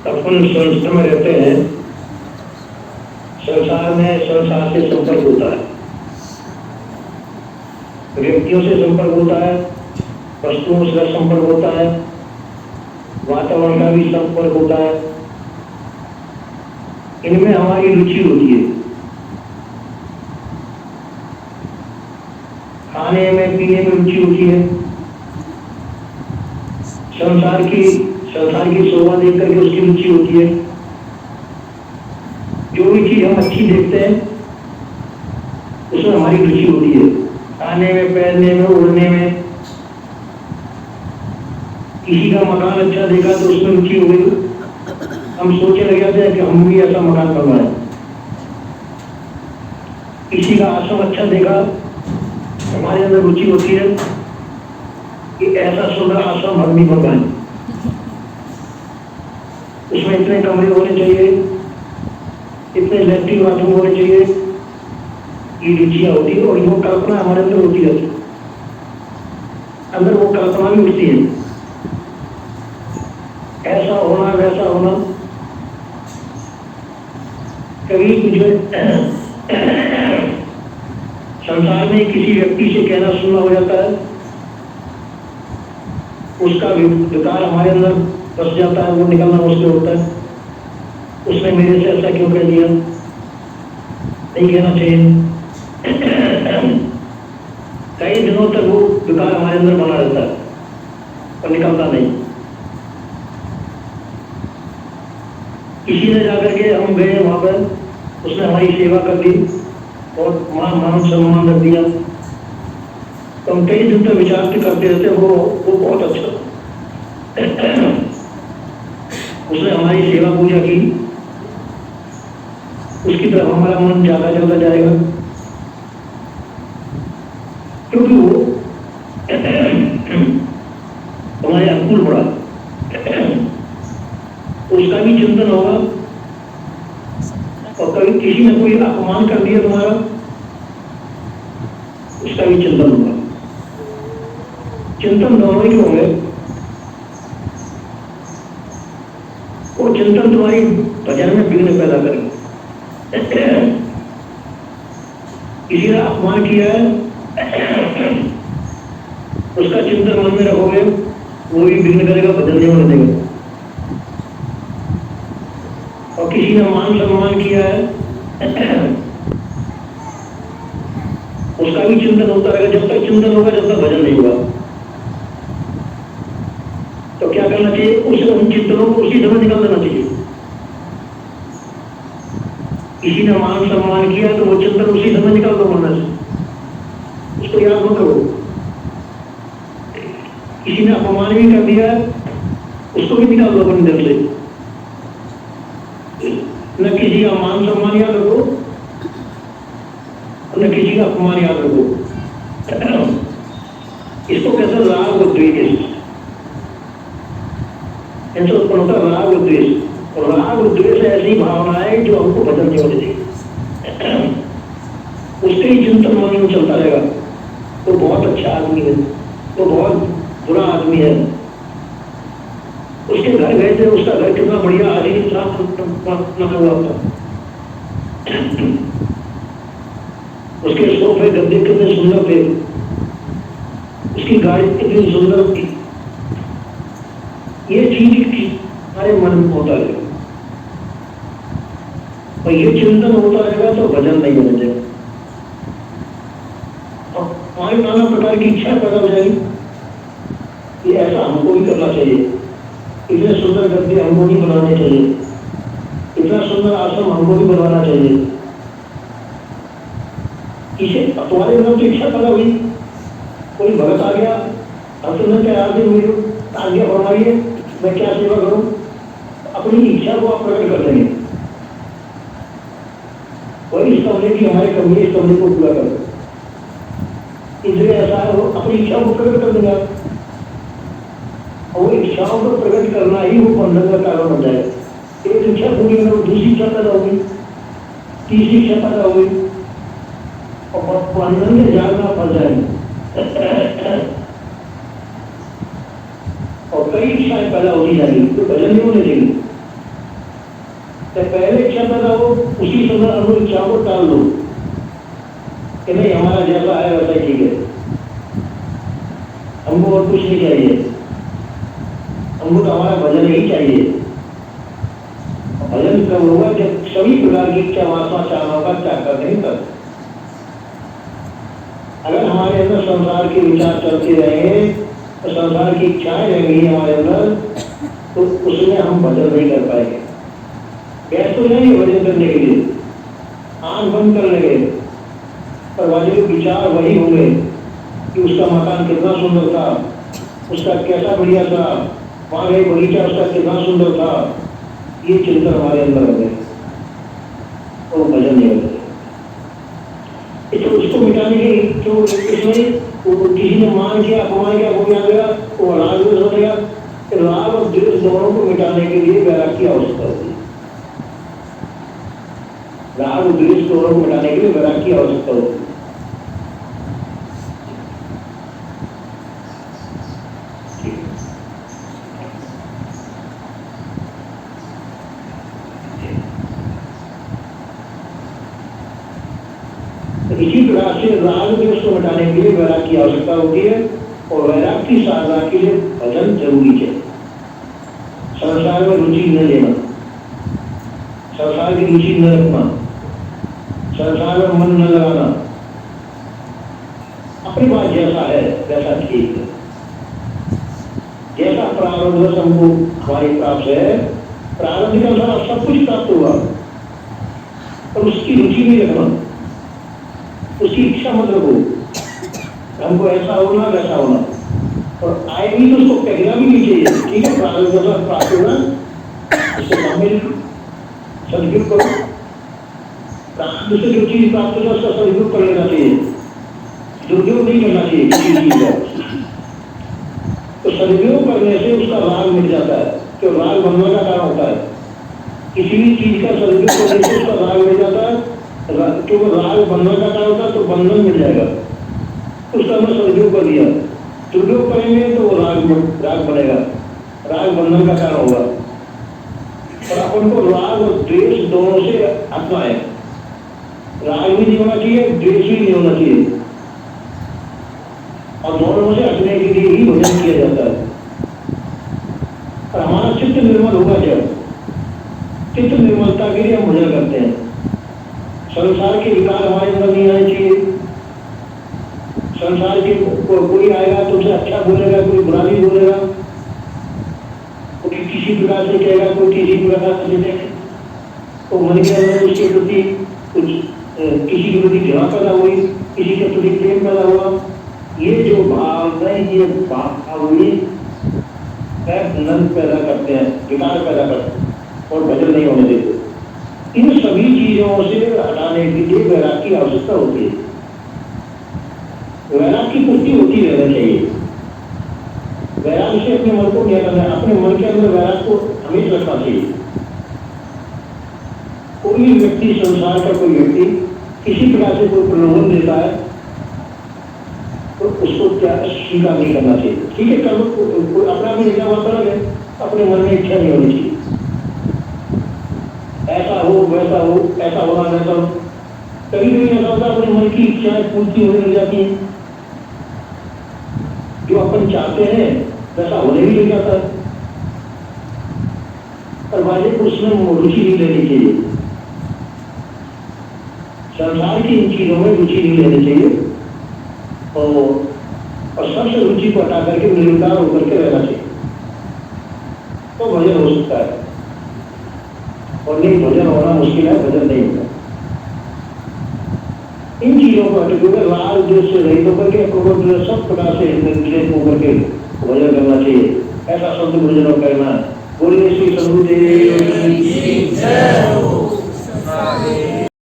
अपन संसार में रहते हैं, संसार में संसार से संपर्क होता है, व्यक्तियों से संपर्क होता है, वस्तुओं से संपर्क होता है, वातावरण का भी संपर्क होता है। इनमें हमारी रुचि होती है, खाने में पीने में रुचि होती है, संसार की शोभा देख करके उसकी रुचि होती है। जो भी चीज हम अच्छी देखते हैं उसमें हमारी रुचि होती है, खाने में, पहनने में, उड़ने में। किसी का मकान अच्छा देखा तो उसमें रुचि हो गई, हम सोचने लग जाते हैं कि हम भी ऐसा मकान बनवाएं। किसी का आश्रम अच्छा देखा, हमारे अंदर रुचि होती है कि ऐसा सुंदर आश्रम हम भी बनवाएं, उसमें इतने कमरे होने चाहिए, इतने लैट्रिन बाथरूम होने चाहिए। ये रुचियां होती है और वो कल्पना हमारे अंदर होती रहती है, अंदर वो कल्पना भी उठती है, ऐसा होना वैसा होना। कभी मुझे संसार में किसी व्यक्ति से कहना सुनना हो जाता है, उसका विकार हमारे अंदर बस जाता है, वो निकलना मुश्किल होता है। उसने मेरे से ऐसा क्यों कह दिया, नहीं कहना चाहिए। कई दिनों तक वो विकार हमारे अंदर बना रहता है और निकलता नहीं। किसी ने जाकर के, हम गए वहां पर, उसने हमारी सेवा कर दी और मान सम्मान रख दिया, तो हम कई दिन तक विचार करते रहते, वो बहुत अच्छा। उसने हमारी सेवा पूजा की, उसकी तरफ हमारा मन ज्यादा चलता जाएगा, क्योंकि वो हमारे अनुकूल पड़ा। उसका भी चिंतन होगा, और कभी किसी ने कोई अपमान कर दिया तुम्हारा, उसका भी चिंतन होगा। चिंतन दोनों ही होंगे। वो चिंतन तुम्हारी भजन में विघ्न पैदा करेगा। किसी ने अपमान किया है, उसका चिंतन मन में रखोगे, वो भी विघ्न करेगा, भजन नहीं होने देगा। और किसी ने मान सम्मान किया है, उसका भी चिंतन होता रहेगा। जब तक चिंतन होगा, जब तक भजन नहीं होगा। तो क्या करना चाहिए, उन चिंतनों को उसी समय निकाल देना चाहिए। किसी ने मान सम्मान किया तो वो चिंतन उसी समय निकाल दो मन से, उसको याद मत करो। किसी ने अपमान भी कर दिया है, उसको भी निकाल दो अपने दिल से। न किसी का मान सम्मान याद रखो, न किसी का अपमान याद रखो। इसको कैसे राग और द्वेष, इनसे उत्पन्न होता है राग और द्वेष। और राग और द्वेष ऐसी भावनाएं जो हमको भजन नहीं होने देगी। उसके ही चिंतन मन में चलता रहेगा, वो बहुत अच्छा आदमी है, वो बहुत बुरा आदमी है। उसके घर गए थे, उसका घर कितना बढ़िया, आज ही साफ हुआ था। उसके सोफे गद्दे कितने सुंदर थे, उसकी गाड़ी कितनी सुंदर थी। ये चीज हमारे मन में होता रहेगा, और ये चिंतन होता रहेगा तो भजन नहीं होने देगा। और हमारी नाना प्रकार की इच्छा पैदा हो जाएगी, ये ऐसा हमको भी करना चाहिए, इतने सुंदर गद्दे हमको भी बनाने चाहिए, इतना सुंदर आश्रम हमको भी बनवाना चाहिए। इसे तुम्हारे अंदर तो इच्छा पैदा हुई, कोई भगत आ गया, अब तुमने क्या आगे हुई, आज्ञा फरमाइए, मैं क्या सेवा करूं, अपनी इच्छा को आप प्रकट कर देंगे। वही इस कमरे की हमारे कमी, इस कमरे को पूरा कर, इसलिए ऐसा है, वो अपनी इच्छा को प्रकट कर देगा। और वो इच्छाओं को प्रकट करना ही वो बंधन का कारण हो जाएगा। एक इच्छा पूरी करो, दूसरी इच्छा पैदा होगी, तीसरी इच्छा पैदा होगी, और बंधन में जागना फंस जाएगा, और कई इच्छाएं पैदा होती जाएगी, तो भजन नहीं होने देगी। तो पहले इच्छा पैदा हो, उसी समय हम इच्छा को टाल दो कि नहीं हमारा जैसा है वैसा ही ठीक है, हमको और कुछ नहीं चाहिए, हमको तो हमारा भजन ही चाहिए। भजन कब होगा? जब सभी प्रकार की इच्छा वासना चाहनाओं का त्याग कर देंगे तब। अगर हमारे अंदर संसार के विचार चलते रहेंगे तो संसार की इच्छाएं रहेंगी हमारे अंदर, तो उसमें हम भजन नहीं कर पाएंगे। गैस तो जाएंगे भजन करने के लिए, आंख बंद कर लेंगे, पर वाले विचार वही होंगे कि उसका मकान कितना सुंदर था, उसका कैसा बढ़िया था, वहां गए बगीचा उसका कितना सुंदर था, ये चिंतन हमारे अंदर हो गए तो भजन नहीं होता। तो उसको मिटाने के जो इसमें किसी ने मान किया अपमान किया वो क्या गया, वो राग द्वेष हो गया। राग और द्वेष दोनों को मिटाने के लिए वैराग्य की आवश्यकता होती है। राग और द्वेष दोनों को मिटाने के लिए वैराग्य की आवश्यकता होती है। इसी प्रकार से राग द्वेष को मिटाने के लिए वैराग्य की आवश्यकता होती है और वैराग्य की साधना के लिए भजन जरूरी है। संसार में रुचि न लेना, संसार की रुचि न रखना, संसार में मन न लगाना, अपनी बात जैसा है वैसा ठीक है। जैसा प्रारब्ध हमको हमारी प्राप्त है, प्रारब्ध के अनुसार सब कुछ प्राप्त होगा, और उसकी रुचि नहीं रखना, उसकी इच्छा मत रखो हमको ऐसा होना वैसा होना, और आएगी तो उसको कहना भी नहीं चाहिए। ठीक है, प्राप्त होना उसको शामिल सदुपयोग करो, प्रारब्ध से जो चीज प्राप्त होगा उसका सदुपयोग कर लेना चाहिए, दुरुपयोग नहीं करना चाहिए किसी चीज का। तो सदुपयोग करने से उसका राग मिट जाता है, जो राग बनने का कारण होता है। किसी भी चीज का सदुपयोग करने से उसका राग मिट जाता है, तो राग बंधन का कारण होता है तो बंधन मिल जाएगा, उसका हमने सदुपयोग कर दिया। दुरुपयोग करेंगे तो वो राग बनेगा, राग बंधन का कारण होगा। और अपन को राग और द्वेष दोनों से हटना है, राग भी नहीं होना चाहिए, द्वेष भी नहीं होना चाहिए, और दोनों से हटने के लिए ही भजन किया जाता है। और हमारा चित्त निर्मल होगा जब, चित्त निर्मलता के लिए हम भजन करते हैं। संसार के विकार हमारे अंदर नहीं आने चाहिए। संसार के कोई आएगा तो उसे अच्छा बोलेगा, कोई बुरा नहीं बोलेगा, कोई किसी प्रकार से कहेगा, कोई किसी प्रकार से देखेगा, तो मन के अंदर उसके प्रति कुछ किसी के प्रति घृणा पैदा हुई, किसी के प्रति प्रेम पैदा हुआ, ये जो भाव है ये भाव नंद पैदा करते हैं, विकार पैदा करते हैं और भजन नहीं होने देते। इन सभी चीजों से हटाने के लिए वैराग्य की आवश्यकता होती है। वैराग्य की पुष्टि होती रहना चाहिए। वैराग्य से अपने मन को क्या करना है, अपने मन के अंदर वैराग्य को हमेशा रखना चाहिए। कोई व्यक्ति, संसार का कोई व्यक्ति किसी प्रकार से कोई प्रलोभन देता है तो उसको क्या स्वीकार नहीं करना चाहिए। ठीक है, कर्म अपना भी लिखा हुआ अलग है, अपने मन में इच्छा नहीं होनी चाहिए ऐसा हो वैसा हो, ऐसा होना वैसा हो। कभी कभी ऐसा होता है अपने मन की इच्छाएं पूर्ति होने लग जाती है, जो अपन चाहते हैं वैसा होने भी लग जाता है, पर वाले को उसमें रुचि नहीं लेनी चाहिए। संसार की इन चीजों में रुचि नहीं लेनी चाहिए और सबसे रुचि को हटा करके निर्विकार होकर के रहना चाहिए, तो भजन हो सकता है। और नहीं भजन होना मुश्किल है, भजन नहीं होता। इन चीजों को हटे राग द्वेष से रहित होकर के सब प्रकार से होकर के भजन करना चाहिए। ऐसा शब्द भजन करना। बोलिए श्री सद्गुरुदेव।